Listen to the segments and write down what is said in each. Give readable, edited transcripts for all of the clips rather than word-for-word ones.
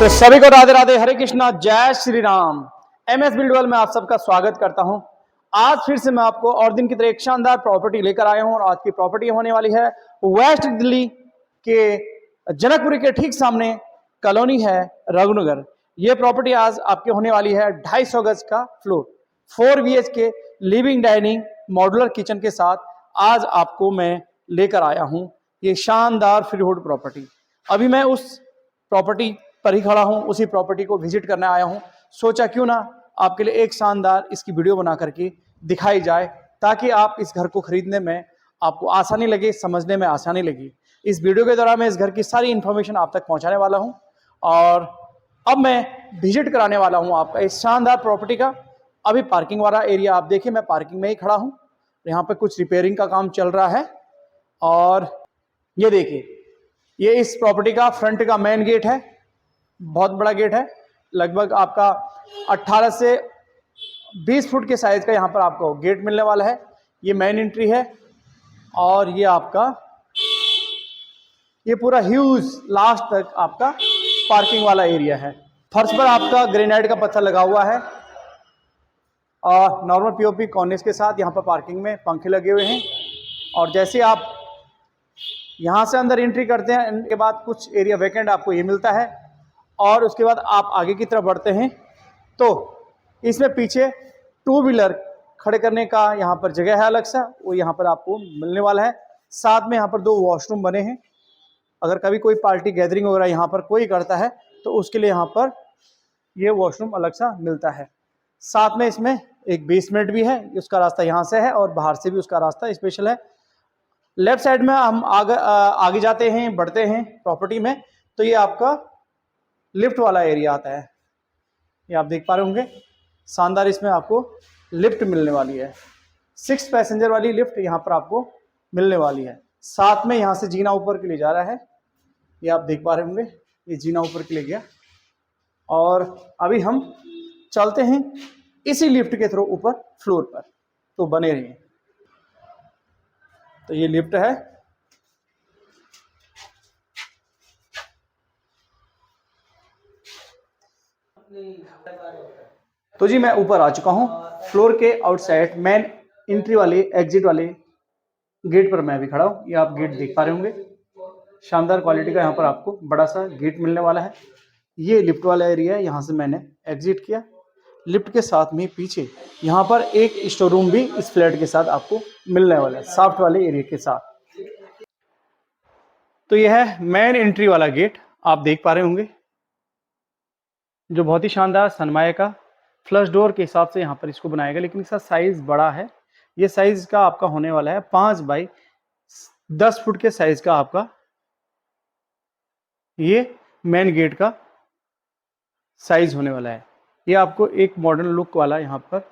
तो सभी को राधे राधे, हरे कृष्णा, जय श्री राम। MS बिल्डवेल में आप सबका स्वागत करता हूं। आज फिर से मैं आपको और दिन की तरह एक शानदार प्रॉपर्टी लेकर आया हूं और आज की प्रॉपर्टी होने वाली है वेस्ट दिल्ली के जनकपुरी के ठीक सामने कॉलोनी है रघुनगर। ये प्रॉपर्टी आज आपकी होने वाली है 250 गज का floor, 4 BHK living dining modular kitchen के साथ आज आपको मैं लेकर आया हूं ये शानदार फ्रीहुड प्रॉपर्टी। अभी मैं उस प्रॉपर्टी पर ही खड़ा हूं, उसी प्रॉपर्टी को विजिट करने आया हूं। सोचा क्यों ना आपके लिए एक शानदार इसकी वीडियो बना करके दिखाई जाए ताकि आप इस घर को खरीदने में आपको आसानी लगे, समझने में आसानी लगे। इस वीडियो के दौरान मैं इस घर की सारी इंफॉर्मेशन आप तक पहुंचाने वाला हूं और अब मैं विजिट कराने वाला हूं आपका इस शानदार प्रॉपर्टी का। अभी पार्किंग वाला एरिया आप देखिए, मैं पार्किंग में ही खड़ा हूं। यहाँ पे कुछ रिपेयरिंग का काम चल रहा है और ये देखिए, ये इस प्रॉपर्टी का फ्रंट का मेन गेट है। बहुत बड़ा गेट है, लगभग आपका 18 से 20 फुट के साइज का यहाँ पर आपको गेट मिलने वाला है। ये मेन एंट्री है और ये आपका ये पूरा ह्यूज लास्ट तक आपका पार्किंग वाला एरिया है। फर्श पर आपका ग्रेनाइट का पत्थर लगा हुआ है और नॉर्मल POP कॉर्निस के साथ यहाँ पर पार्किंग में पंखे लगे हुए हैं। और जैसे आप यहाँ से अंदर एंट्री करते हैं, इनके बाद कुछ एरिया वैकेंट आपको ये मिलता है और उसके बाद आप आगे की तरफ बढ़ते हैं तो इसमें पीछे 2 व्हीलर खड़े करने का यहाँ पर जगह है अलग सा, वो यहाँ पर आपको मिलने वाला है। साथ में यहाँ पर 2 वॉशरूम बने हैं। अगर कभी कोई पार्टी गैदरिंग वगैरह यहाँ पर कोई करता है तो उसके लिए यहाँ पर ये वॉशरूम अलग सा मिलता है। साथ में इसमें एक बेसमेंट भी है, उसका रास्ता यहाँ से है और बाहर से भी उसका रास्ता स्पेशल है। लेफ्ट साइड में हम आगे जाते हैं, बढ़ते हैं प्रॉपर्टी में तो ये आपका लिफ्ट वाला एरिया आता है। ये आप देख पा रहे होंगे, शानदार इसमें आपको लिफ्ट मिलने वाली है। 6 पैसेंजर वाली लिफ्ट यहाँ पर आपको मिलने वाली है। साथ में यहाँ से जीना ऊपर के लिए जा रहा है, ये आप देख पा रहे होंगे, ये जीना ऊपर के लिए गया। और अभी हम चलते हैं इसी लिफ्ट के थ्रू ऊपर फ्लोर पर, तो बने रहिए। तो ये लिफ्ट है, तो जी मैं ऊपर आ चुका हूं। फ्लोर के आउटसाइड मेन एंट्री वाले एग्जिट वाले गेट पर मैं भी खड़ा हूं। ये आप गेट देख पा रहे होंगे, शानदार क्वालिटी का यहाँ पर आपको बड़ा सा गेट मिलने वाला है। ये लिफ्ट वाला एरिया है, यहाँ से मैंने एग्जिट किया। लिफ्ट के साथ में पीछे यहाँ पर एक स्टोर रूम भी इस फ्लैट के साथ आपको मिलने वाला है, सॉफ्ट वाले एरिया के साथ। तो यह है मेन एंट्री वाला गेट, आप देख पा रहे होंगे, जो बहुत ही शानदार सनमाइका का फ्लश डोर के हिसाब से यहाँ पर इसको बनाया गया, लेकिन इसका साइज बड़ा है। ये साइज का आपका होने वाला है 5 बाई 10 फुट के साइज का आपका ये मेन गेट का साइज होने वाला है। ये आपको एक मॉडर्न लुक वाला यहाँ पर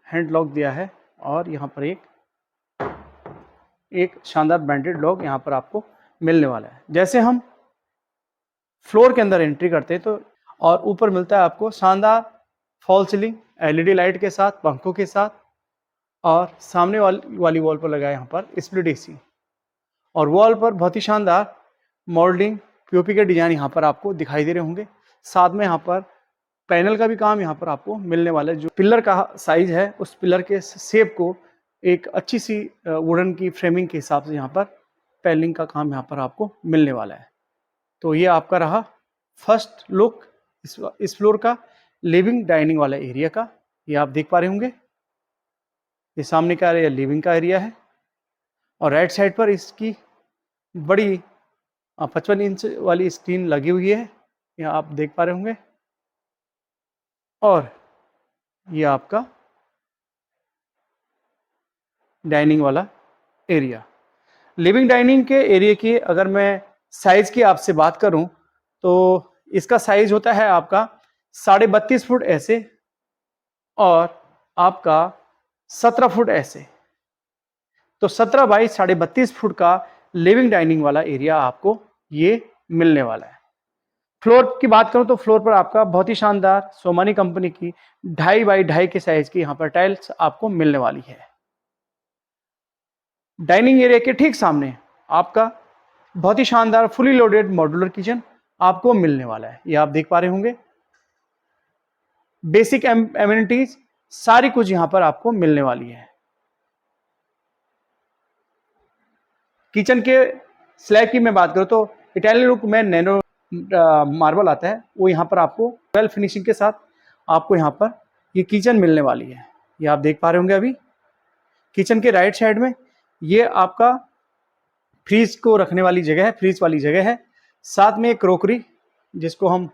हैंड लॉक दिया है और यहाँ पर एक शानदार बैंडेड लॉक यहाँ पर आपको मिलने वाला है। जैसे हम फ्लोर के अंदर एंट्री करते हैं तो और ऊपर मिलता है आपको शानदार फॉल सीलिंग LED लाइट के साथ, पंखों के साथ, और सामने वाली वॉल पर लगा है यहाँ पर स्प्लिट AC और वॉल पर बहुत ही शानदार मोल्डिंग POP के डिजाइन यहाँ पर आपको दिखाई दे रहे होंगे। साथ में यहाँ पर पैनल का भी काम यहाँ पर आपको मिलने वाला है। जो पिलर का साइज है उस पिलर के शेप को एक अच्छी सी वुडन की फ्रेमिंग के हिसाब से यहाँ पर पैनलिंग का काम यहाँ पर आपको मिलने वाला है। तो ये आपका रहा फर्स्ट लुक इस फ्लोर का लिविंग डाइनिंग वाला एरिया का। ये आप देख पा रहे होंगे, ये सामने का एरिया लिविंग का एरिया है और राइट साइड पर इसकी बड़ी 55 इंच वाली स्क्रीन लगी हुई है, यहाँ आप देख पा रहे होंगे। और ये आपका डाइनिंग वाला एरिया। लिविंग डाइनिंग के एरिया की अगर मैं साइज की आपसे बात करूं तो इसका साइज होता है आपका 32.5 फुट ऐसे और आपका 17 फुट ऐसे। तो 17 बाई 32.5 फुट का लिविंग डाइनिंग वाला एरिया आपको ये मिलने वाला है। फ्लोर की बात करूं तो फ्लोर पर आपका बहुत ही शानदार सोमानी कंपनी की 2.5 बाई 2.5 के साइज की यहाँ पर टाइल्स आपको मिलने वाली है। डाइनिंग एरिया के ठीक सामने आपका बहुत ही शानदार फुली लोडेड मॉड्यूलर किचन आपको मिलने वाला है। ये आप देख पा रहे होंगे, बेसिक एमिनिटीज सारी कुछ यहां पर आपको मिलने वाली है। किचन के स्लैब की मैं बात करूं तो इटालियन लुक में नैनो मार्बल आता है, वो यहाँ पर आपको वेल फिनिशिंग के साथ आपको यहाँ पर ये किचन मिलने वाली है। ये आप देख पा रहे होंगे अभी। किचन के राइट साइड में ये आपका फ्रीज को रखने वाली जगह है, फ्रीज वाली जगह है। साथ में क्रोकरी, जिसको हम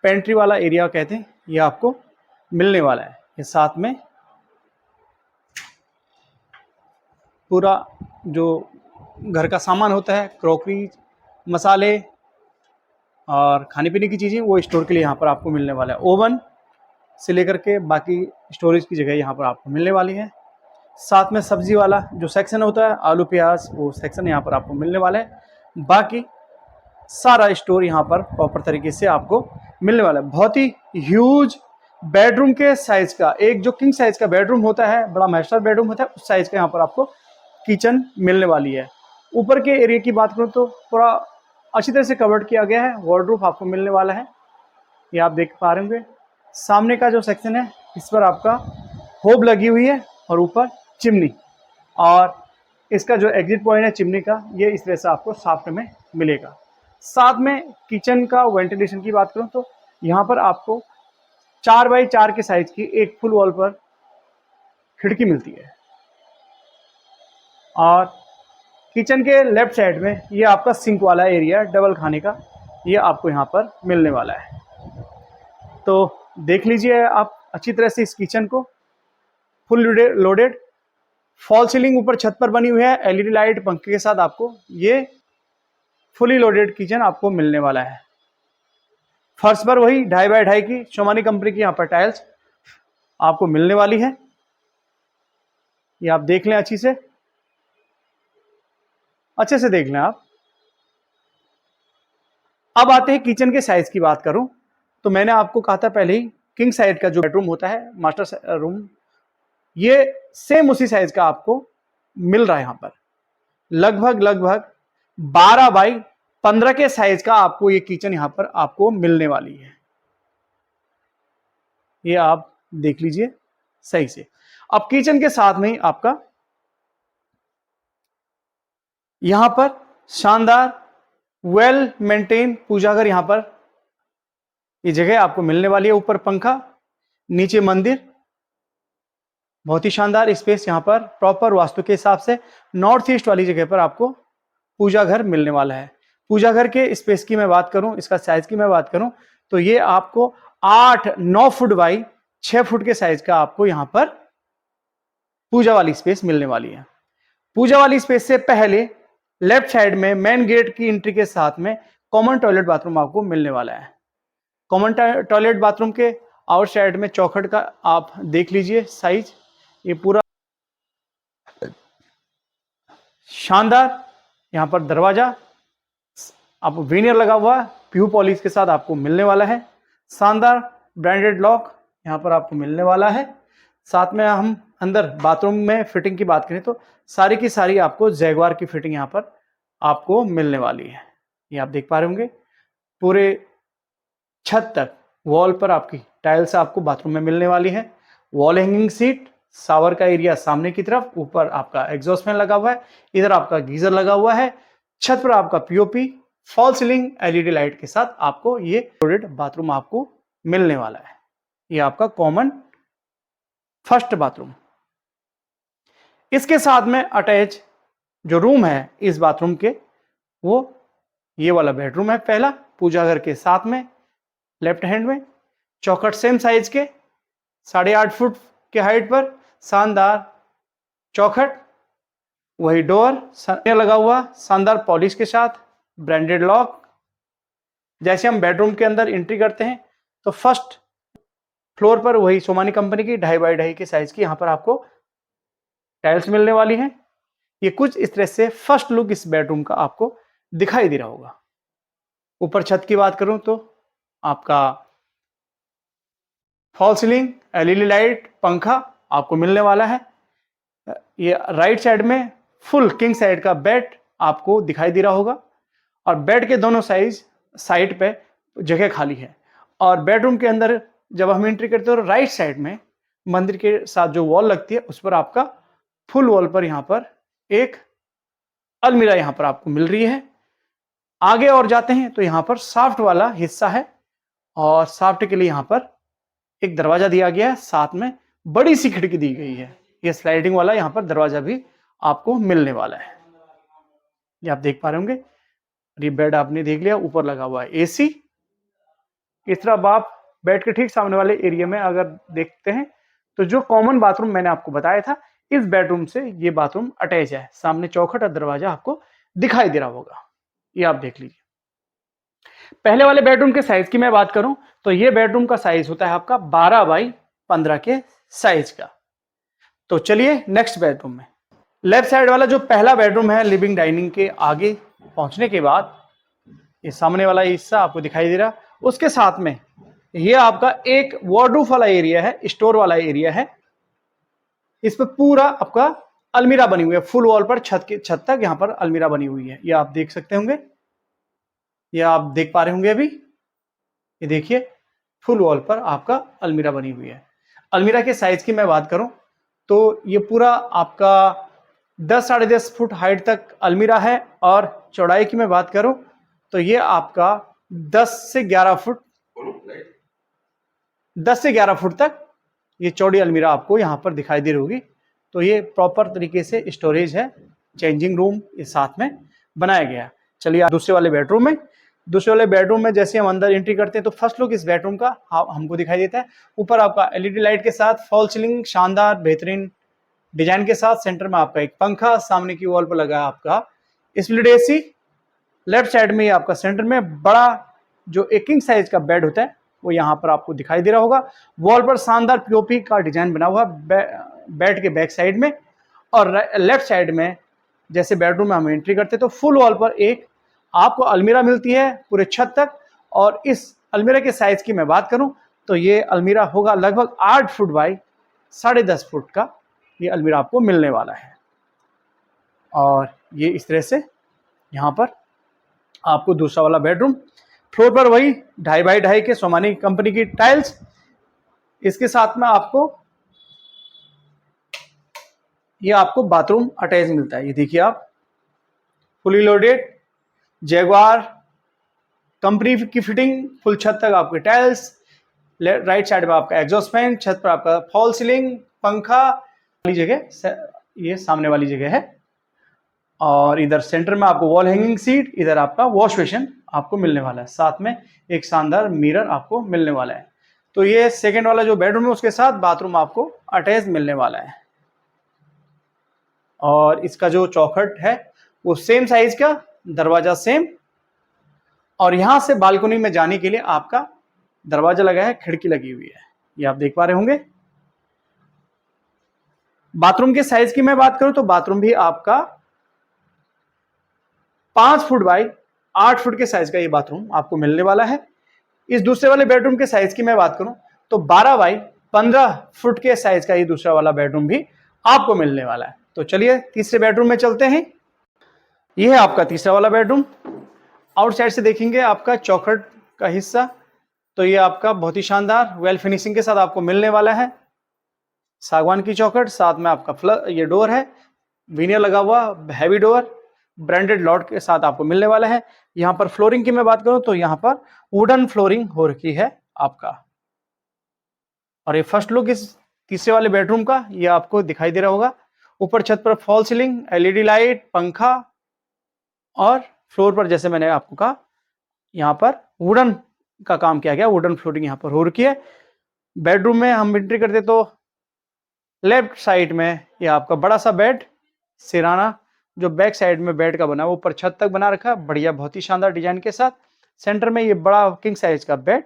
पेंट्री वाला एरिया कहते हैं, ये आपको मिलने वाला है। ये साथ में पूरा जो घर का सामान होता है, क्रोकरी, मसाले और खाने पीने की चीज़ें, वो स्टोर के लिए यहाँ पर आपको मिलने वाला है। ओवन से लेकर के बाकी स्टोरेज की जगह यहाँ पर आपको मिलने वाली है। साथ में सब्जी वाला जो सेक्शन होता है, आलू प्याज, वो सेक्शन यहाँ पर आपको मिलने वाला है। बाकी सारा स्टोर यहाँ पर प्रॉपर तरीके से आपको मिलने वाला है। बहुत ही ह्यूज बेडरूम के साइज का, एक जो किंग साइज का बेडरूम होता है, बड़ा मास्टर बेडरूम होता है, उस साइज का यहाँ पर आपको किचन मिलने वाली है। ऊपर के एरिया की बात करूँ तो पूरा अच्छी तरह से कवर्ड किया गया है। वार्डरोब आपको मिलने वाला है, ये आप देख पा रहे होंगे। सामने का जो सेक्शन है, इस पर आपका होब लगी हुई है और ऊपर चिमनी, और इसका जो एग्जिट पॉइंट है चिमनी का, ये इस तरह से आपको साफ्ट में मिलेगा। साथ में किचन का वेंटिलेशन की बात करूं तो यहाँ पर आपको 4x4 के साइज की एक फुल वॉल पर खिड़की मिलती है। और किचन के लेफ्ट साइड में ये आपका सिंक वाला एरिया, डबल खाने का, ये आपको यहाँ पर मिलने वाला है। तो देख लीजिए आप अच्छी तरह से इस किचन को, फुल लोडेड, फॉल सीलिंग ऊपर छत पर बनी हुई है, एलईडी लाइट पंखे के साथ आपको ये फुली लोडेड किचन आपको मिलने वाला है। फर्श पर वही 2.5x2 की सोमानी कंपनी की यहाँ पर टाइल्स आपको मिलने वाली है। ये आप देख लें, अच्छे से देख लें आप। अब आते हैं किचन के साइज की बात करूं तो मैंने आपको कहा था पहले ही, किंग साइज का जो बेडरूम होता है, मास्टर रूम, ये सेम उसी साइज का आपको मिल रहा है। यहां पर लगभग 12x15 के साइज का आपको ये किचन यहां पर आपको मिलने वाली है। ये आप देख लीजिए सही से। अब किचन के साथ में ही आपका यहां पर शानदार वेल मेंटेन पूजा घर, यहां पर ये जगह आपको मिलने वाली है। ऊपर पंखा, नीचे मंदिर, बहुत ही शानदार स्पेस यहां पर प्रॉपर वास्तु के हिसाब से नॉर्थ ईस्ट वाली जगह पर आपको पूजा घर मिलने वाला है। पूजा घर के स्पेस की मैं बात करूं, इसका साइज की मैं बात करूं तो ये आपको 8-9 फुट बाई 6 फुट के साइज का आपको यहां पर पूजा वाली स्पेस मिलने वाली है। पूजा वाली स्पेस से पहले लेफ्ट साइड में मेन गेट की एंट्री के साथ में कॉमन टॉयलेट बाथरूम आपको मिलने वाला है। कॉमन टॉयलेट बाथरूम के आउट साइड में चौखट का आप देख लीजिए साइज, ये पूरा शानदार। यहां पर दरवाजा आपको वेनियर लगा हुआ प्यू पॉलिश के साथ आपको मिलने वाला है। शानदार ब्रांडेड लॉक यहां पर आपको मिलने वाला है। साथ में हम अंदर बाथरूम में फिटिंग की बात करें तो सारी की सारी आपको जैगवार की फिटिंग यहां पर आपको मिलने वाली है। ये आप देख पा रहे होंगे, पूरे छत तक वॉल पर आपकी टाइल्स आपको बाथरूम में मिलने वाली है। वॉल हैंगिंग सीट, शावर का एरिया सामने की तरफ, ऊपर आपका एग्जॉस्ट फैन लगा हुआ है, इधर आपका गीजर लगा हुआ है। छत पर आपका POP, fall ceiling, LED light के साथ आपको ये लोडेड बाथरूम आपको मिलने वाला है। ये आपका कॉमन फर्स्ट बाथरूम। इसके साथ में अटैच जो रूम है इस बाथरूम के, वो ये वाला बेडरूम है पहला, पूजा घर के साथ में लेफ्ट हैंड में। चौखट सेम साइज के 8.5 फुट के हाइट पर शानदार चौखट, वही डोर लगा हुआ शानदार पॉलिश के साथ, ब्रांडेड लॉक। जैसे हम बेडरूम के अंदर एंट्री करते हैं तो फर्स्ट फ्लोर पर वही सोमानी कंपनी की 2.5x2 के साइज की यहां पर आपको टाइल्स मिलने वाली हैं। ये कुछ इस तरह से फर्स्ट लुक इस बेडरूम का आपको दिखाई दे रहा होगा। ऊपर छत की बात करूं तो आपका फॉल सीलिंग, एलईडी लाइट, पंखा आपको मिलने वाला है। ये राइट साइड में फुल किंग साइड का बेड आपको दिखाई दे रहा होगा, और बेड के दोनों साइज साइड पे जगह खाली है। और बेडरूम के अंदर जब हम एंट्री करते हैं तो राइट साइड में मंदिर के साथ जो वॉल लगती है उस पर आपका फुल वॉल पर यहाँ पर एक अलमीरा यहाँ पर आपको मिल रही है। आगे और जाते हैं तो यहाँ पर साफ्ट वाला हिस्सा है और साफ्ट के लिए यहाँ पर एक दरवाजा दिया गया है, साथ में बड़ी सी खिड़की दी गई है। ये स्लाइडिंग वाला यहाँ पर दरवाजा भी आपको मिलने वाला है। ये आप देख पा रहे होंगे। ये बेड आपने देख लिया, ऊपर लगा हुआ है एसी। इस तरह आप बेड के ठीक सामने वाले एरिया में अगर देखते हैं तो जो कॉमन बाथरूम मैंने आपको बताया था, इस बेडरूम से ये बाथरूम अटैच है। सामने चौखट और दरवाजा आपको दिखाई दे रहा होगा, ये आप देख लीजिए। पहले वाले बेडरूम के साइज की मैं बात करूं तो ये बेडरूम का साइज होता है आपका 12 बाई 15 के साइज का। तो चलिए नेक्स्ट बेडरूम में। लेफ्ट साइड वाला जो पहला बेडरूम है, लिविंग डाइनिंग के आगे पहुंचने के बाद ये सामने वाला हिस्सा आपको दिखाई दे रहा। उसके साथ में ये आपका एक वार्डरोब वाला एरिया है, स्टोर वाला एरिया है। इस पर पूरा आपका अलमीरा बनी हुई है, फुल वॉल पर छत तक यहाँ पर अलमीरा बनी हुई है। ये आप देख सकते होंगे, ये आप देख पा रहे होंगे अभी। ये देखिए फुल वॉल पर आपका अलमीरा बनी हुई है। अलमीरा के साइज की मैं बात करूं तो ये पूरा आपका 10 साढ़े 10 फुट हाइट तक अलमीरा है और चौड़ाई की मैं बात करूं तो ये आपका 10 से 11 फुट तक ये चौड़ी अलमीरा आपको यहाँ पर दिखाई दे रही होगी। तो ये प्रॉपर तरीके से स्टोरेज है, चेंजिंग रूम इस साथ में बनाया गया। चलिए दूसरे वाले बेडरूम में। दूसरे वाले बेडरूम में जैसे हम अंदर एंट्री करते हैं तो फर्स्ट लुक इस बेडरूम का हमको दिखाई देता है। ऊपर आपका एलईडी लाइट के साथ फॉल सीलिंग शानदार बेहतरीन डिजाइन के साथ, सेंटर में आपका एक पंखा, सामने की वॉल पर लगा आपका स्प्लिट एसी। लेफ्ट साइड में आपका सेंटर में बड़ा जो एक किंग साइज का बेड होता है वो यहाँ पर आपको दिखाई दे रहा होगा। वॉल पर शानदार पीओपी का डिजाइन बना हुआ बेड के बैक साइड में। और लेफ्ट साइड में जैसे बेडरूम में हम एंट्री करते हैं तो फुल वॉल पर एक आपको अलमीरा मिलती है पूरे छत तक। और इस अलमीरा के साइज की मैं बात करूं तो ये अलमीरा होगा लगभग 8 फुट बाई 10.5 फुट का ये अलमीरा आपको मिलने वाला है। और ये इस तरह से यहाँ पर आपको दूसरा वाला बेडरूम, फ्लोर पर वही 2.5 बाई 2.5 के सोमानी कंपनी की टाइल्स। इसके साथ में ये आपको बाथरूम अटैच मिलता है। ये देखिए आप, फुली लोडेड जैगवार कंपनी की फिटिंग, फुल छत तक आपके टाइल्स। राइट साइड में आपका एग्जॉस्ट फैन, छत पर आपका फॉल सीलिंग, पंखा वाली जगह, ये सामने वाली जगह है। और इधर सेंटर में आपको वॉल हैंगिंग सीट, इधर आपका वॉश बेसिन आपको मिलने वाला है। साथ में एक शानदार मिरर आपको मिलने वाला है। तो ये सेकेंड वाला जो बेडरूम है उसके साथ बाथरूम आपको अटैच मिलने वाला है। और इसका जो चौखट है वो सेम साइज का, दरवाजा सेम। और यहां से बालकनी में जाने के लिए आपका दरवाजा लगा है, खिड़की लगी हुई है, ये आप देख पा रहे होंगे। बाथरूम के साइज की मैं बात करूं तो बाथरूम भी आपका 5 फुट बाई 8 फुट के साइज का ये बाथरूम आपको मिलने वाला है। इस दूसरे वाले बेडरूम के साइज की मैं बात करूं तो 12 बाई 15 फुट के साइज का ये दूसरा वाला बेडरूम भी आपको मिलने वाला है। तो चलिए तीसरे बेडरूम में चलते हैं। ये है आपका तीसरा वाला बेडरूम। आउटसाइड से देखेंगे आपका चौखट का हिस्सा, तो ये आपका बहुत ही शानदार वेल फिनिशिंग के साथ आपको मिलने वाला है। सागवान की चौखट, साथ में आपका ये डोर है, विनियर लगा हुआ हैवी डोर, ब्रांडेड लॉट के साथ आपको मिलने वाला है। यहाँ पर फ्लोरिंग की मैं बात करूं तो यहाँ पर वुडन फ्लोरिंग हो रखी है आपका। और ये फर्स्ट लुक इस तीसरे वाले बेडरूम का ये आपको दिखाई दे रहा होगा। ऊपर छत पर फॉल सीलिंग, एलईडी लाइट, पंखा। और फ्लोर पर जैसे मैंने आपको कहा यहाँ पर वुडन का काम किया गया, वुडन फ्लोरिंग यहाँ पर हो रखी है। बेडरूम में हम एंट्री करते तो लेफ्ट साइड में ये आपका बड़ा सा बेड, सिराना जो बैक साइड में बेड का बना है, ऊपर छत तक बना रखा है, बढ़िया बहुत ही शानदार डिजाइन के साथ। सेंटर में ये बड़ा किंग साइज का बेड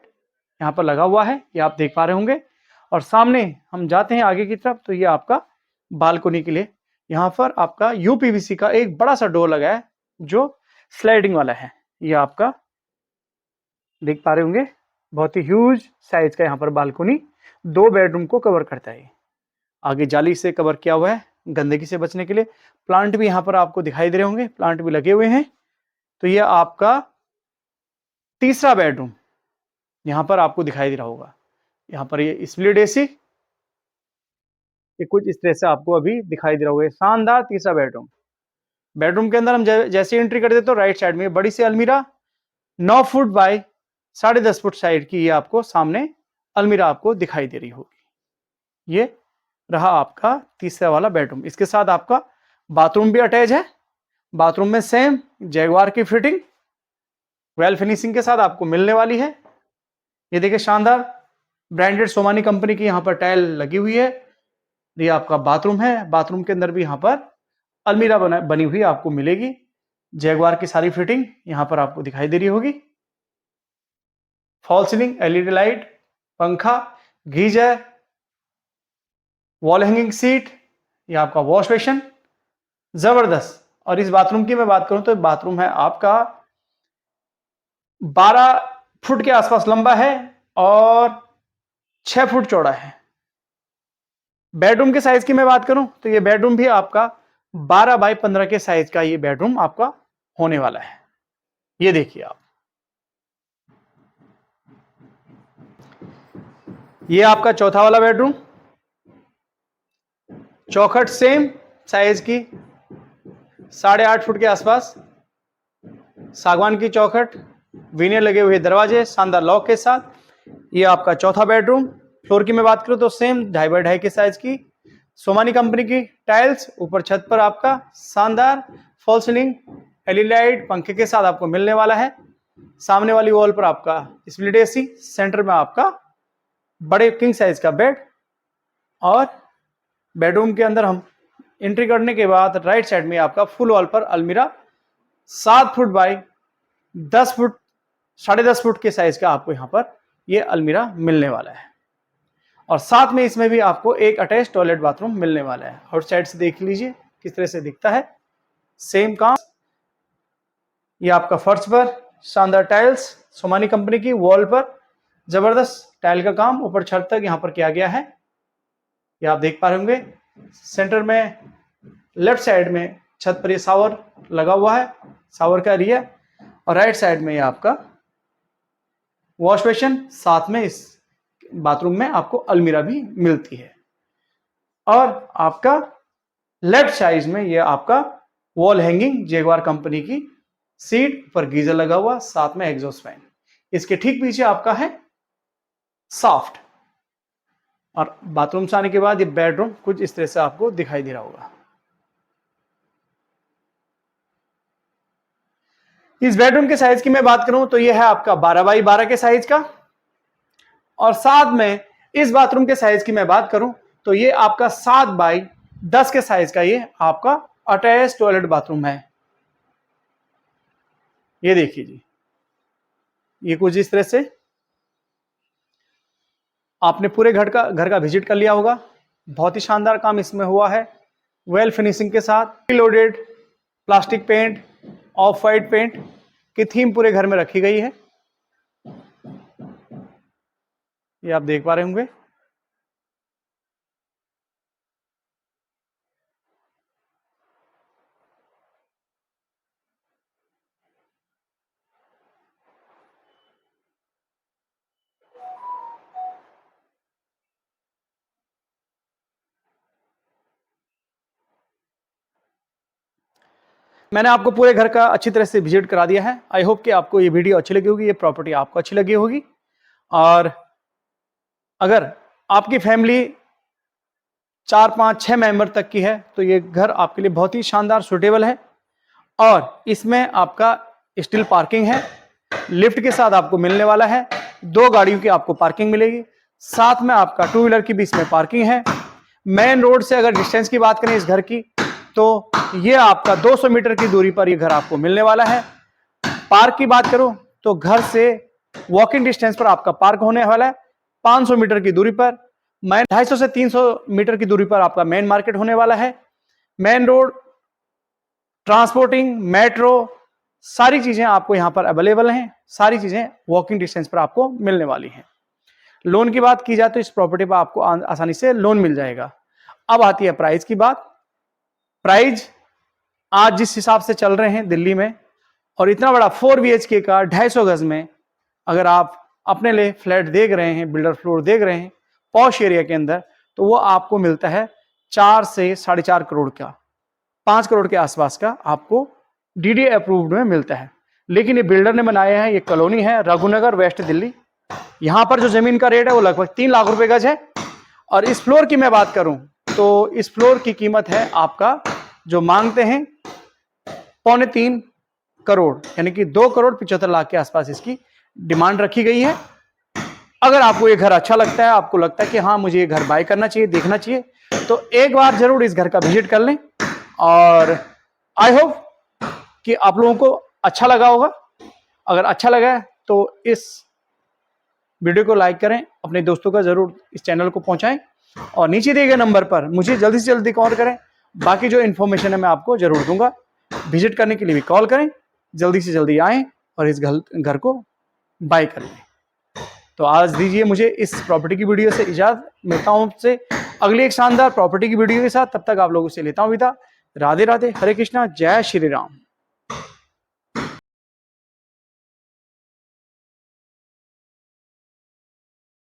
यहाँ पर लगा हुआ है, ये आप देख पा रहे होंगे। और सामने हम जाते हैं आगे की तरफ तो ये आपका बालकनी के लिए यहाँ पर आपका यूपीवीसी का एक बड़ा सा डोर लगा है जो स्लाइडिंग वाला है। ये आपका देख पा रहे होंगे, बहुत ही ह्यूज साइज का यहाँ पर बालकनी 2 बेडरूम को कवर करता है। आगे जाली से कवर किया हुआ है गंदगी से बचने के लिए। प्लांट भी यहाँ पर आपको दिखाई दे रहे होंगे, प्लांट भी लगे हुए हैं। तो ये आपका तीसरा बेडरूम यहां पर आपको दिखाई दे रहा होगा। यहाँ पर ये स्प्लिट एसी, ये कुछ इस तरह से आपको अभी दिखाई दे रहा होगा। शानदार तीसरा बेडरूम। बेडरूम के अंदर हम जैसे एंट्री करते तो राइट साइड में बड़ी सी अलमीरा 9 फुट बाय 10.5 फुट साइड की ये आपको सामने अलमीरा आपको दिखाई दे रही होगी। ये रहा आपका तीसरा वाला बेडरूम। इसके साथ आपका बाथरूम भी अटैच है। बाथरूम में सेम जैगवार की फिटिंग वेल फिनिशिंग के साथ आपको मिलने वाली है। ये देखिए शानदार ब्रांडेड सोमानी कंपनी की यहाँ पर टाइल लगी हुई है। ये आपका बाथरूम है। बाथरूम के अंदर भी यहाँ पर अलमीरा बनी हुई आपको मिलेगी। जैगवार की सारी फिटिंग यहाँ पर आपको दिखाई दे रही होगी। फॉल सीलिंग, एलईडी लाइट, पंखा, गीजर, वॉल हैंगिंग सीट, ये आपका वॉश बेसिन, जबरदस्त। और इस बाथरूम की मैं बात करूं तो बाथरूम है आपका 12 फुट के आसपास लंबा है और 6 फुट चौड़ा है। बेडरूम के साइज की मैं बात करूं तो ये बेडरूम भी आपका 12 बाय 15 के साइज का ये बेडरूम आपका होने वाला है। ये देखिए आप, ये आपका चौथा वाला बेडरूम। चौखट सेम साइज की 8.5 फुट के आसपास, सागवान की चौखट, वीनेर लगे हुए दरवाजे, शानदार लॉक के साथ। ये आपका चौथा बेडरूम। फ्लोर की मैं बात करूं तो सेम 2.5 बाय 2.5 के साइज की सोमानी कंपनी की टाइल्स। ऊपर छत पर आपका शानदार फॉल सीलिंग, एलईडी लाइट, पंखे के साथ आपको मिलने वाला है। सामने वाली वॉल पर आपका स्प्लिट एसी, सेंटर में आपका बड़े किंग साइज का बेड। और बेडरूम के अंदर हम एंट्री करने के बाद राइट साइड में आपका फुल वॉल पर अलमीरा 7 फुट बाय 10 फुट 10.5 फुट के साइज का आपको यहाँ पर ये अलमीरा मिलने वाला है। और साथ में इसमें भी आपको एक अटैच टॉयलेट बाथरूम मिलने वाला है। आउटसाइड से देख लीजिए किस तरह से दिखता है। सेम काम। ये आपका फर्श पर शानदार टाइल्स, सोमानी कंपनी की। वॉल पर जबरदस्त टाइल का काम ऊपर छत तक यहाँ पर किया गया है। ये आप देख पा रहे होंगे। सेंटर में लेफ्ट साइड में छत पर ये शावर लगा हुआ है, शावर का एरिया। और राइट साइड में ये आपका वॉश बेसिन, साथ में इस बाथरूम में आपको अलमीरा भी मिलती है। और आपका लेफ्ट साइड में ये आपका वॉल हैंगिंग जैगवार कंपनी की सीट पर गीजर लगा हुआ, साथ में एग्जॉस्ट फैन। इसके ठीक पीछे आपका है सॉफ्ट। और बाथरूम से आने के बाद ये बेडरूम कुछ इस तरह से आपको दिखाई दे रहा होगा। इस बेडरूम के साइज की मैं बात करूं तो ये है आपका 12 बाई 12 के साइज का। और साथ में इस बाथरूम के साइज की मैं बात करूं तो ये आपका 7 बाई 10 के साइज का ये आपका अटैच टॉयलेट बाथरूम है। ये देखिए जी, ये कुछ इस तरह से आपने पूरे घर का विजिट कर लिया होगा। बहुत ही शानदार काम इसमें हुआ है, वेल फिनिशिंग के साथ। Loaded plastic paint, off white paint की थीम पूरे घर में रखी गई है। ये आप देख पा रहे होंगे। मैंने आपको पूरे घर का अच्छी तरह से विजिट करा दिया है। आई होप कि आपको ये वीडियो अच्छी लगी होगी, ये प्रॉपर्टी आपको अच्छी लगी होगी। और अगर आपकी फैमिली 4, 5, 6 मेंबर तक की है तो ये घर आपके लिए बहुत ही शानदार सूटेबल है। और इसमें आपका स्टील पार्किंग है, लिफ्ट के साथ आपको मिलने वाला है। 2 गाड़ियों की आपको पार्किंग मिलेगी, साथ में आपका 2 व्हीलर की भी इसमें पार्किंग है। मेन रोड से अगर डिस्टेंस की बात करें इस घर की तो ये आपका 200 मीटर की दूरी पर ये घर आपको मिलने वाला है। पार्क की बात करूं तो घर से वॉकिंग डिस्टेंस पर आपका पार्क होने वाला है 500 मीटर की दूरी पर। 250 से 300 मीटर की दूरी पर आपका मेन मार्केट होने वाला है। मेन रोड, ट्रांसपोर्टिंग, मेट्रो, सारी चीजें आपको यहां पर अवेलेबल हैं। सारी चीजें वॉकिंग डिस्टेंस पर आपको मिलने वाली हैं। लोन की बात की जाए तो इस प्रॉपर्टी पर आपको आसानी से लोन मिल जाएगा। अब आती है प्राइस की बात। प्राइस आज जिस हिसाब से चल रहे हैं दिल्ली में, और इतना बड़ा 4 BHK का 250 गज में अगर आप अपने लिए फ्लैट देख रहे हैं, बिल्डर फ्लोर देख रहे हैं पॉश एरिया के अंदर, तो वो आपको मिलता है 4 से 4.5 करोड़ का, 5 करोड़ के आसपास का आपको डीडी अप्रूव्ड में मिलता है। लेकिन ये बिल्डर ने बनाया है, ये कॉलोनी है रघुनगर वेस्ट दिल्ली। यहां पर जो जमीन का रेट है वो लगभग 3 लाख रुपए गज है। और इस फ्लोर की मैं बात करूं तो इस फ्लोर की कीमत है आपका जो मांगते हैं 2.25 करोड़, यानी कि 2 करोड़ 75 लाख के आसपास इसकी डिमांड रखी गई है। अगर आपको ये घर अच्छा लगता है, आपको लगता है कि हाँ मुझे ये घर बाय करना चाहिए, देखना चाहिए, तो एक बार जरूर इस घर का विजिट कर लें। और आई होप कि आप लोगों को अच्छा लगा होगा। अगर अच्छा लगा है तो इस वीडियो को लाइक करें, अपने दोस्तों का जरूर इस चैनल को पहुंचाएं और नीचे दिए गए नंबर पर मुझे जल्दी से जल्दी कॉल करें। बाकी जो इन्फॉर्मेशन है मैं आपको जरूर दूंगा। विजिट करने के लिए भी कॉल करें, जल्दी से जल्दी आएं और इस घर को बाय कर लें। तो आज दीजिए मुझे इस प्रॉपर्टी की वीडियो से इजाजत, मिलता हूं आपसे अगली एक शानदार प्रॉपर्टी की वीडियो के साथ। तब तक आप लोगों से लेता हूं विदा। राधे राधे, हरे कृष्णा, जय श्री राम।